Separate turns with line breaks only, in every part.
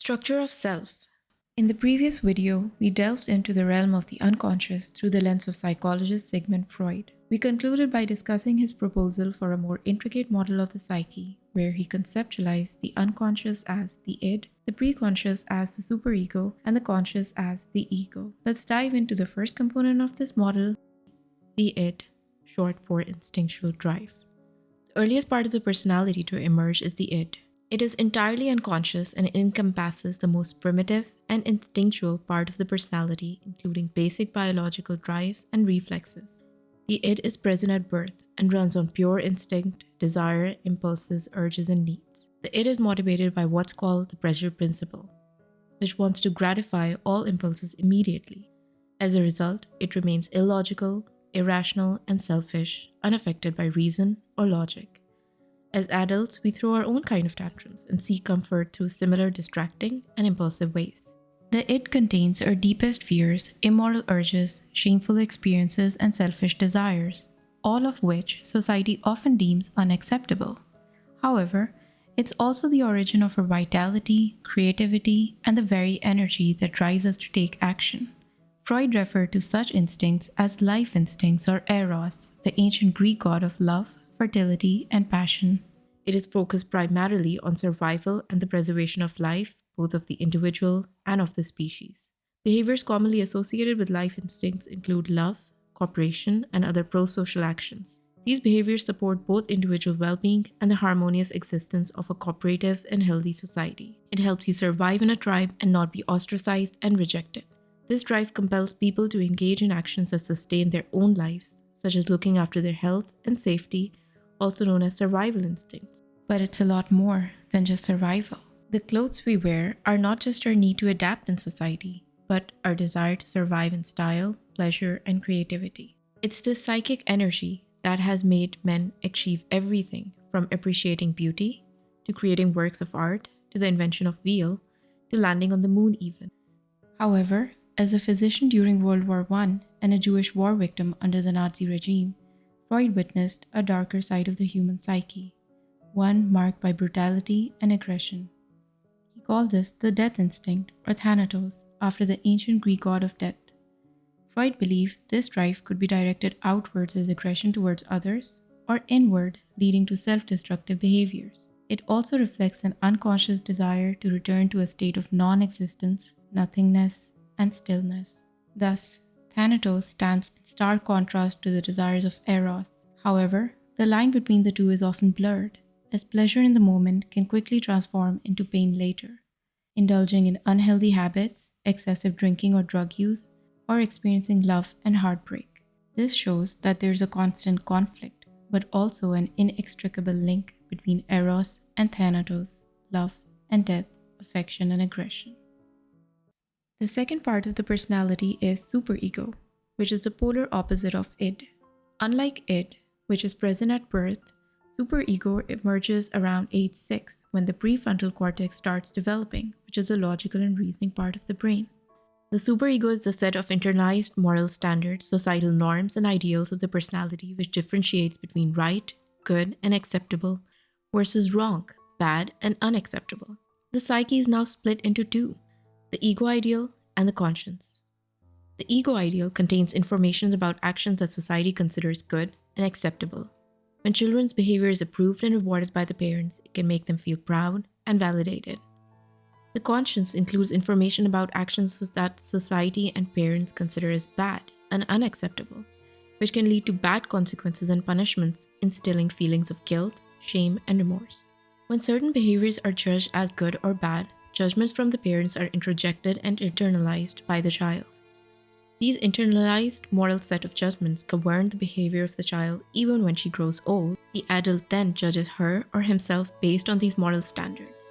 Structure of self. In the previous video, we delved into the realm of the unconscious through the lens of psychologist Sigmund Freud. We concluded by discussing his proposal for a more intricate model of the psyche, where he conceptualized the unconscious as the id, the preconscious as the superego, and the conscious as the ego. Let's dive into the first component of this model, the id, short for instinctual drive. The earliest part of the personality to emerge is the id. It is entirely unconscious and encompasses the most primitive and instinctual part of the personality, including basic biological drives and reflexes. The id is present at birth and runs on pure instinct, desire, impulses, urges, and needs. The id is motivated by what's called the pleasure principle, which wants to gratify all impulses immediately. As a result, it remains illogical, irrational, and selfish, unaffected by reason or logic. As adults, we throw our own kind of tantrums and seek comfort through similar distracting and impulsive ways. The id contains our deepest fears, immoral urges, shameful experiences, and selfish desires, all of which society often deems unacceptable. However, it's also the origin of our vitality, creativity, and the very energy that drives us to take action. Freud referred to such instincts as life instincts or eros, the ancient Greek god of love, fertility, and passion. It is focused primarily on survival and the preservation of life, both of the individual and of the species. Behaviors commonly associated with life instincts include love, cooperation, and other pro-social actions. These behaviors support both individual well-being and the harmonious existence of a cooperative and healthy society. It helps you survive in a tribe and not be ostracized and rejected. This drive compels people to engage in actions that sustain their own lives, such as looking after their health and safety, also known as survival instincts. But it's a lot more than just survival. The clothes we wear are not just our need to adapt in society, but our desire to survive in style, pleasure, and creativity. It's this psychic energy that has made men achieve everything from appreciating beauty, to creating works of art, to the invention of wheel, to landing on the moon even. However, as a physician during World War I and a Jewish war victim under the Nazi regime, Freud witnessed a darker side of the human psyche, one marked by brutality and aggression. He called this the death instinct, or thanatos, after the ancient Greek god of death. Freud believed this drive could be directed outwards as aggression towards others, or inward, leading to self-destructive behaviors. It also reflects an unconscious desire to return to a state of non-existence, nothingness, and stillness. Thus, Thanatos stands in stark contrast to the desires of Eros. However, the line between the two is often blurred, as pleasure in the moment can quickly transform into pain later. Indulging in unhealthy habits, excessive drinking or drug use, or experiencing love and heartbreak. This shows that there is a constant conflict, but also an inextricable link between Eros and Thanatos, love and death, affection and aggression. The second part of the personality is superego, which is the polar opposite of id. Unlike id, which is present at birth, superego emerges around age 6 when the prefrontal cortex starts developing, which is the logical and reasoning part of the brain. The superego is the set of internalized moral standards, societal norms, and ideals of the personality which differentiates between right, good, and acceptable versus wrong, bad, and unacceptable. The psyche is now split into two: the ego ideal and the conscience. The ego ideal contains information about actions that society considers good and acceptable. When children's behavior is approved and rewarded by the parents, it can make them feel proud and validated. The conscience includes information about actions that society and parents consider as bad and unacceptable, which can lead to bad consequences and punishments, instilling feelings of guilt, shame, and remorse. When certain behaviors are judged as good or bad, judgments from the parents are introjected and internalized by the child. These internalized moral set of judgments govern the behavior of the child even when she grows old. The adult then judges her or himself based on these moral standards.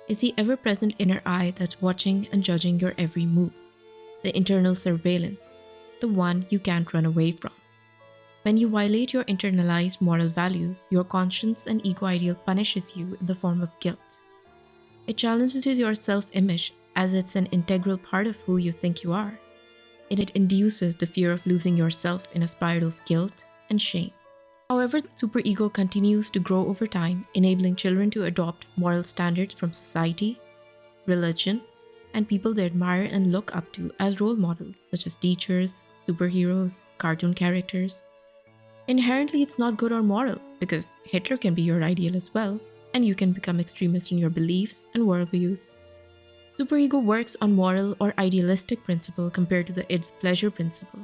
It's the ever-present inner eye that's watching and judging your every move, the internal surveillance, the one you can't run away from. When you violate your internalized moral values, your conscience and ego ideal punishes you in the form of guilt. It challenges your self-image as it's an integral part of who you think you are. It induces the fear of losing yourself in a spiral of guilt and shame. However, the superego continues to grow over time, enabling children to adopt moral standards from society, religion, and people they admire and look up to as role models, such as teachers, superheroes, cartoon characters. Inherently, it's not good or moral, because Hitler can be your ideal as well, and you can become extremist in your beliefs and worldviews. Superego works on moral or idealistic principle compared to the id's pleasure principle.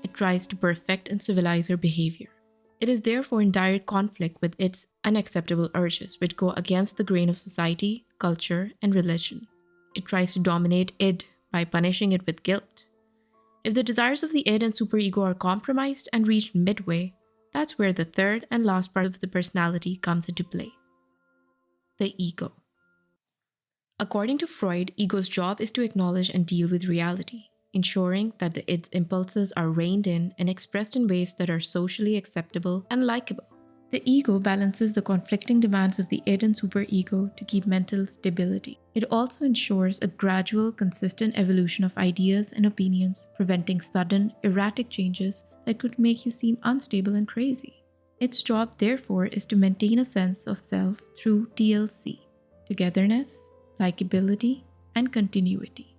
It tries to perfect and civilize your behavior. It is therefore in direct conflict with its unacceptable urges, which go against the grain of society, culture, and religion. It tries to dominate id by punishing it with guilt. If the desires of the id and superego are compromised and reached midway, that's where the third and last part of the personality comes into play: the ego. According to Freud, ego's job is to acknowledge and deal with reality, ensuring that the id's impulses are reined in and expressed in ways that are socially acceptable and likable. The ego balances the conflicting demands of the id and superego to keep mental stability. It also ensures a gradual, consistent evolution of ideas and opinions, preventing sudden, erratic changes that could make you seem unstable and crazy. Its job, therefore, is to maintain a sense of self through TLC, togetherness, likability, and continuity.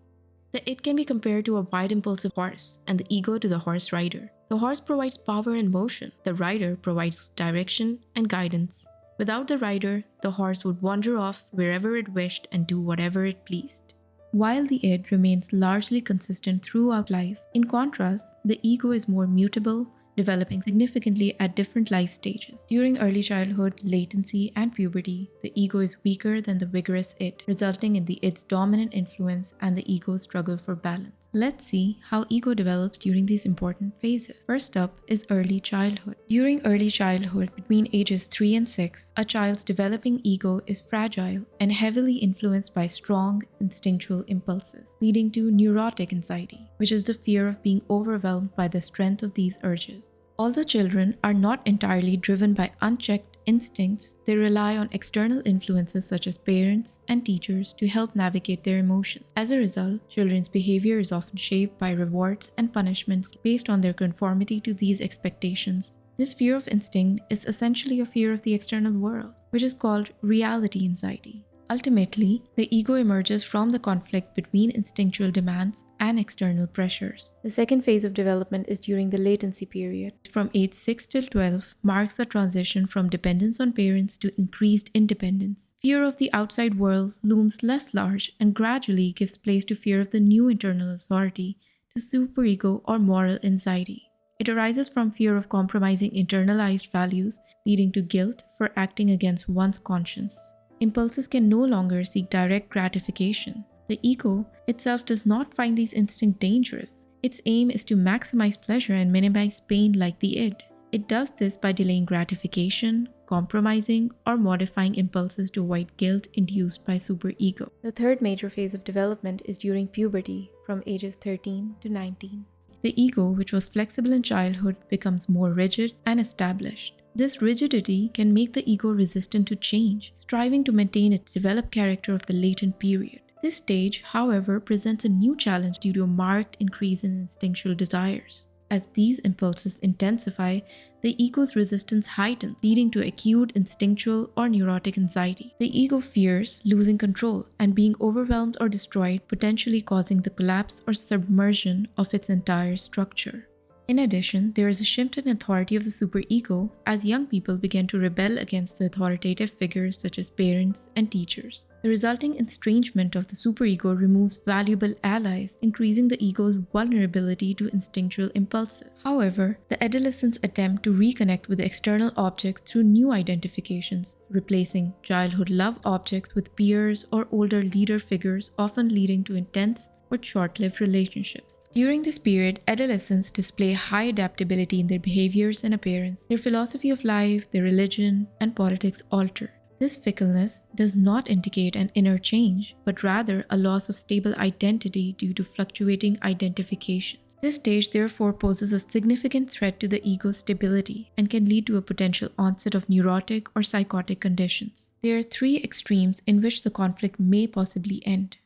The id can be compared to a wide impulsive horse and the ego to the horse rider. The horse provides power and motion. The rider provides direction and guidance. Without the rider, the horse would wander off wherever it wished and do whatever it pleased. While the id remains largely consistent throughout life, in contrast, the ego is more mutable, developing significantly at different life stages. During early childhood, latency, and puberty, the ego is weaker than the vigorous id, resulting in the id's dominant influence and the ego's struggle for balance. Let's see how ego develops during these important phases. First up is early childhood. During early childhood, between ages 3 and 6, a child's developing ego is fragile and heavily influenced by strong instinctual impulses, leading to neurotic anxiety, which is the fear of being overwhelmed by the strength of these urges. Although children are not entirely driven by unchecked instincts, they rely on external influences such as parents and teachers to help navigate their emotions. As a result, children's behavior is often shaped by rewards and punishments based on their conformity to these expectations. This fear of instinct is essentially a fear of the external world, which is called reality anxiety. Ultimately, the ego emerges from the conflict between instinctual demands and external pressures. The second phase of development is during the latency period. From age 6 till 12 marks a transition from dependence on parents to increased independence. Fear of the outside world looms less large and gradually gives place to fear of the new internal authority, to superego or moral anxiety. It arises from fear of compromising internalized values, leading to guilt for acting against one's conscience. Impulses can no longer seek direct gratification. The ego itself does not find these instincts dangerous. Its aim is to maximize pleasure and minimize pain like the id. It does this by delaying gratification, compromising, or modifying impulses to avoid guilt induced by superego. The third major phase of development is during puberty, from ages 13 to 19. The ego, which was flexible in childhood, becomes more rigid and established. This rigidity can make the ego resistant to change, striving to maintain its developed character of the latent period. This stage, however, presents a new challenge due to a marked increase in instinctual desires. As these impulses intensify, the ego's resistance heightens, leading to acute instinctual or neurotic anxiety. The ego fears losing control and being overwhelmed or destroyed, potentially causing the collapse or submersion of its entire structure. In addition, there is a shift in authority of the superego as young people begin to rebel against the authoritative figures such as parents and teachers. The resulting estrangement of the superego removes valuable allies, increasing the ego's vulnerability to instinctual impulses. However, the adolescents attempt to reconnect with external objects through new identifications, replacing childhood love objects with peers or older leader figures, often leading to intense but short-lived relationships. During this period, adolescents display high adaptability in their behaviors and appearance. Their philosophy of life, their religion, and politics alter. This fickleness does not indicate an inner change, but rather a loss of stable identity due to fluctuating identifications. This stage therefore poses a significant threat to the ego's stability and can lead to a potential onset of neurotic or psychotic conditions. There are three extremes in which the conflict may possibly end.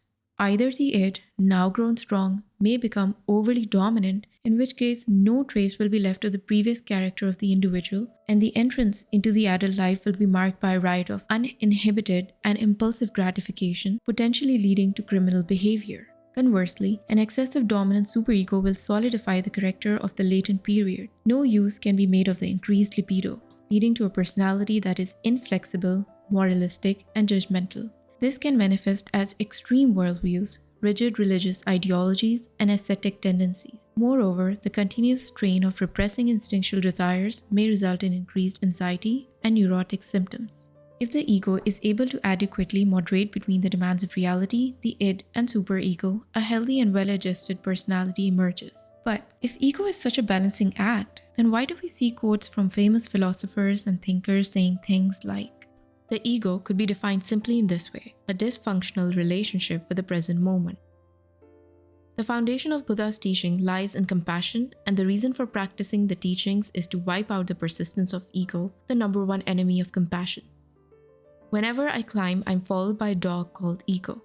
Either the id, now grown strong, may become overly dominant, in which case no trace will be left of the previous character of the individual, and the entrance into the adult life will be marked by a riot of uninhibited and impulsive gratification, potentially leading to criminal behavior. Conversely, an excessive dominant superego will solidify the character of the latent period. No use can be made of the increased libido, leading to a personality that is inflexible, moralistic, and judgmental. This can manifest as extreme worldviews, rigid religious ideologies, and ascetic tendencies. Moreover, the continuous strain of repressing instinctual desires may result in increased anxiety and neurotic symptoms. If the ego is able to adequately moderate between the demands of reality, the id, and superego, a healthy and well-adjusted personality emerges. But if ego is such a balancing act, then why do we see quotes from famous philosophers and thinkers saying things like, "The ego could be defined simply in this way, a dysfunctional relationship with the present moment." The foundation of Buddha's teaching lies in compassion, and the reason for practicing the teachings is to wipe out the persistence of ego, the number one enemy of compassion. Whenever I climb, I'm followed by a dog called ego.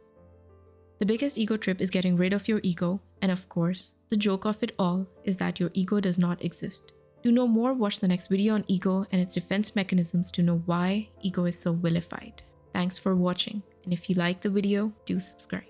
The biggest ego trip is getting rid of your ego, and of course, the joke of it all is that your ego does not exist. To know more, watch the next video on ego and its defense mechanisms to know why ego is so vilified. Thanks for watching, and if you like the video, do subscribe.